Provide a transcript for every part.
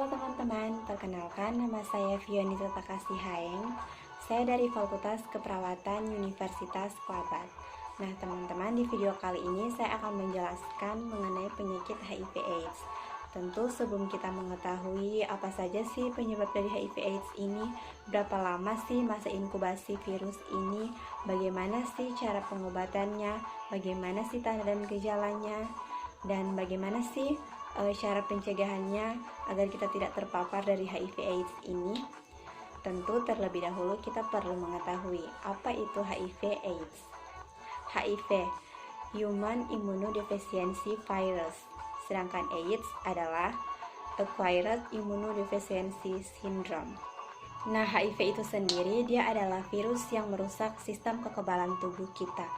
Halo teman-teman, perkenalkan nama saya Fionita Takasih Haeng. Saya dari Fakultas Keperawatan Universitas Kelabat. Nah teman-teman, di video kali ini saya akan menjelaskan mengenai penyakit HIV/AIDS. Tentu sebelum kita mengetahui apa saja sih penyebab dari HIV/AIDS ini, berapa lama sih masa inkubasi virus ini, bagaimana sih cara pengobatannya, bagaimana sih tanda dan gejalanya, dan bagaimana sih cara pencegahannya agar kita tidak terpapar dari HIV/AIDS ini. Tentu terlebih dahulu kita perlu mengetahui apa itu HIV/AIDS. HIV, Human Immunodeficiency Virus, sedangkan AIDS adalah Acquired Immunodeficiency Syndrome. Nah, HIV itu sendiri dia adalah virus yang merusak sistem kekebalan tubuh kita,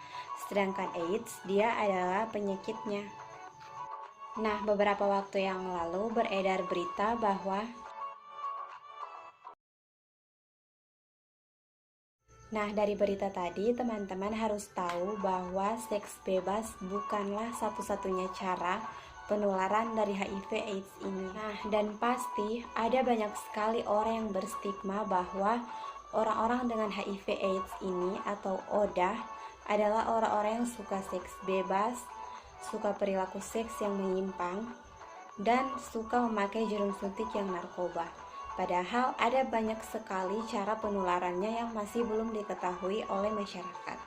sedangkan AIDS dia adalah penyakitnya. Nah, beberapa waktu yang lalu beredar berita bahwa dari berita tadi teman-teman harus tahu bahwa seks bebas bukanlah satu-satunya cara penularan dari HIV/AIDS ini. Nah, dan pasti ada banyak sekali orang yang berstigma bahwa orang-orang dengan HIV/AIDS ini atau ODA adalah orang-orang yang suka seks bebas, suka perilaku seks yang menyimpang, dan suka memakai jarum suntik yang narkoba. Padahal ada banyak sekali cara penularannya yang masih belum diketahui oleh masyarakat.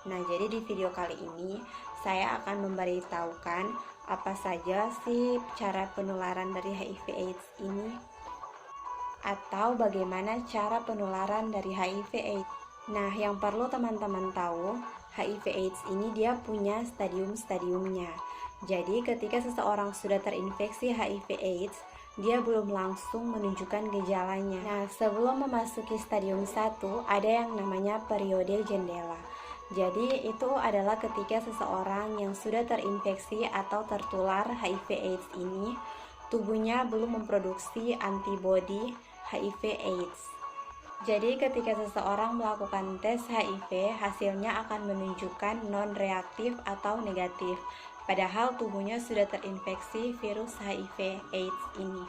Nah, jadi di video kali ini saya akan memberitahukan apa saja sih cara penularan dari HIV/AIDS ini, atau bagaimana cara penularan dari HIV/AIDS. Nah, yang perlu teman-teman tahu, HIV/AIDS ini dia punya stadium-stadiumnya. Jadi, ketika seseorang sudah terinfeksi HIV/AIDS, dia belum langsung menunjukkan gejalanya. Nah, sebelum memasuki stadium 1, ada yang namanya periode jendela. Jadi, itu adalah ketika seseorang yang sudah terinfeksi atau tertular HIV/AIDS ini, tubuhnya belum memproduksi antibodi HIV/AIDS. Jadi ketika seseorang melakukan tes HIV, hasilnya akan menunjukkan non-reaktif atau negatif, padahal tubuhnya sudah terinfeksi virus HIV/AIDS ini.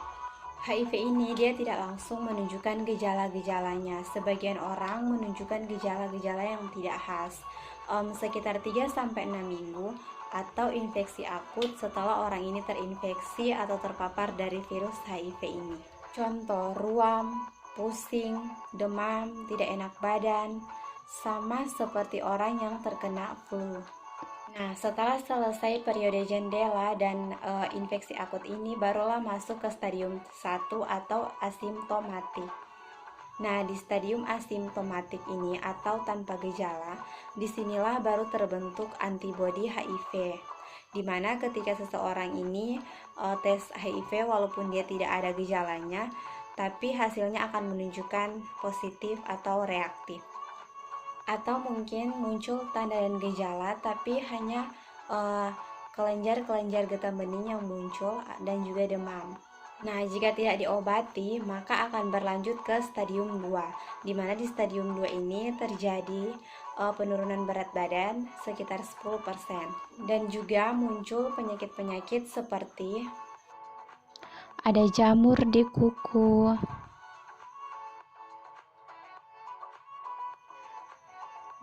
HIV ini dia tidak langsung menunjukkan gejala-gejalanya. Sebagian orang menunjukkan gejala-gejala yang tidak khas, sekitar 3-6 minggu atau infeksi akut setelah orang ini terinfeksi atau terpapar dari virus HIV ini. Contoh, ruam, pusing, demam, tidak enak badan, sama seperti orang yang terkena flu. Nah, setelah selesai periode jendela dan infeksi akut ini, barulah masuk ke stadium 1 atau asimptomatik. Nah, di stadium asimptomatik ini atau tanpa gejala, disinilah baru terbentuk antibodi HIV. Dimana ketika seseorang ini tes HIV walaupun dia tidak ada gejalanya, tapi hasilnya akan menunjukkan positif atau reaktif. Atau mungkin muncul tanda dan gejala tapi hanya kelenjar-kelenjar getah bening yang muncul dan juga demam. Nah, jika tidak diobati, maka akan berlanjut ke stadium 2, di mana di stadium 2 ini terjadi penurunan berat badan sekitar 10%. Dan juga muncul penyakit-penyakit seperti ada jamur di kuku,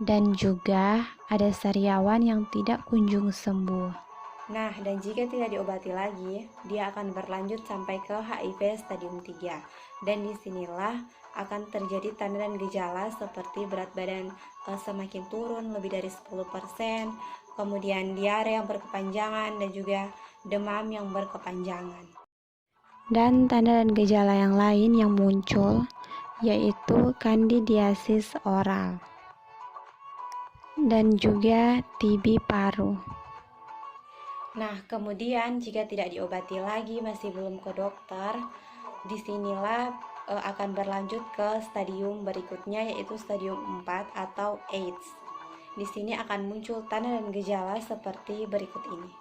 dan juga ada sariawan yang tidak kunjung sembuh. Nah, dan jika tidak diobati lagi, dia akan berlanjut sampai ke HIV stadium 3. Dan disinilah akan terjadi tanda dan gejala seperti berat badan semakin turun lebih dari 10%, kemudian diare yang berkepanjangan, dan juga demam yang berkepanjangan. Dan tanda dan gejala yang lain yang muncul yaitu kandidiasis oral dan juga TB paru. Nah, kemudian jika tidak diobati lagi, masih belum ke dokter, disinilah akan berlanjut ke stadium berikutnya yaitu stadium 4 atau AIDS. Di sini akan muncul tanda dan gejala seperti berikut ini.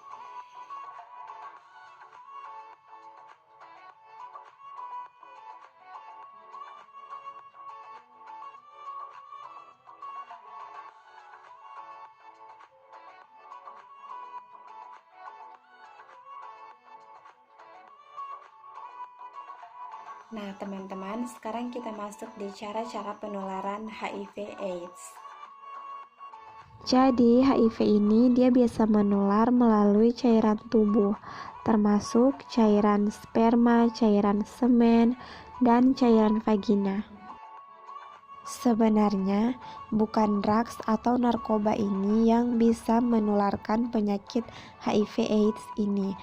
Nah, teman-teman, sekarang kita masuk di cara-cara penularan HIV/AIDS. Jadi, HIV ini dia biasa menular melalui cairan tubuh, termasuk cairan sperma, cairan semen, dan cairan vagina. Sebenarnya, bukan drugs atau narkoba ini yang bisa menularkan penyakit HIV/AIDS ini,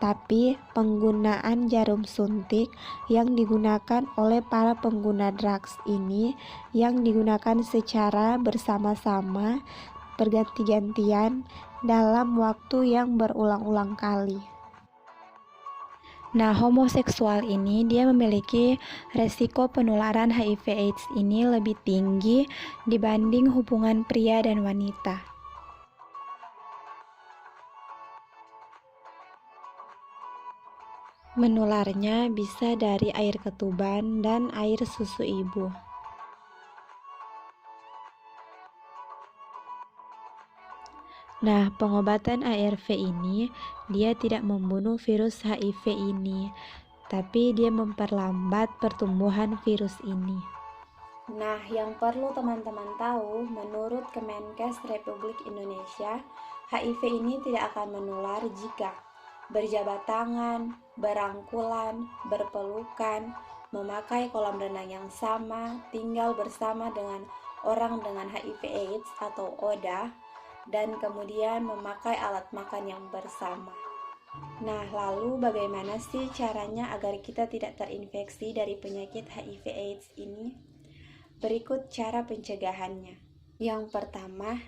tapi penggunaan jarum suntik yang digunakan oleh para pengguna drugs ini yang digunakan secara bersama-sama berganti-gantian dalam waktu yang berulang-ulang kali. Nah, homoseksual ini dia memiliki resiko penularan HIV/AIDS ini lebih tinggi dibanding hubungan pria dan wanita. Menularnya bisa dari air ketuban dan air susu ibu. Nah, pengobatan ARV ini dia tidak membunuh virus HIV ini, tapi dia memperlambat pertumbuhan virus ini. Nah, yang perlu teman-teman tahu, menurut Kemenkes Republik Indonesia, HIV ini tidak akan menular jika berjabat tangan, berangkulan, berpelukan, memakai kolam renang yang sama, tinggal bersama dengan orang dengan HIV/AIDS atau ODA, dan kemudian memakai alat makan yang bersama. Nah, lalu bagaimana sih caranya agar kita tidak terinfeksi dari penyakit HIV/AIDS ini? Berikut cara pencegahannya. Yang pertama,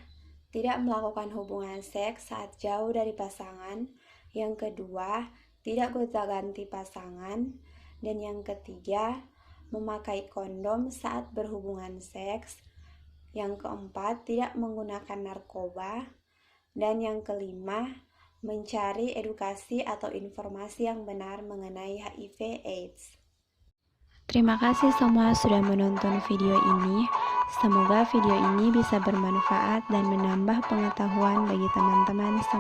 tidak melakukan hubungan seks saat jauh dari pasangan. Yang kedua, tidak gonta-ganti pasangan. Dan yang ketiga, memakai kondom saat berhubungan seks. Yang keempat, tidak menggunakan narkoba. Dan yang kelima, mencari edukasi atau informasi yang benar mengenai HIV/AIDS. Terima kasih semua sudah menonton video ini. Semoga video ini bisa bermanfaat dan menambah pengetahuan bagi teman-teman semua.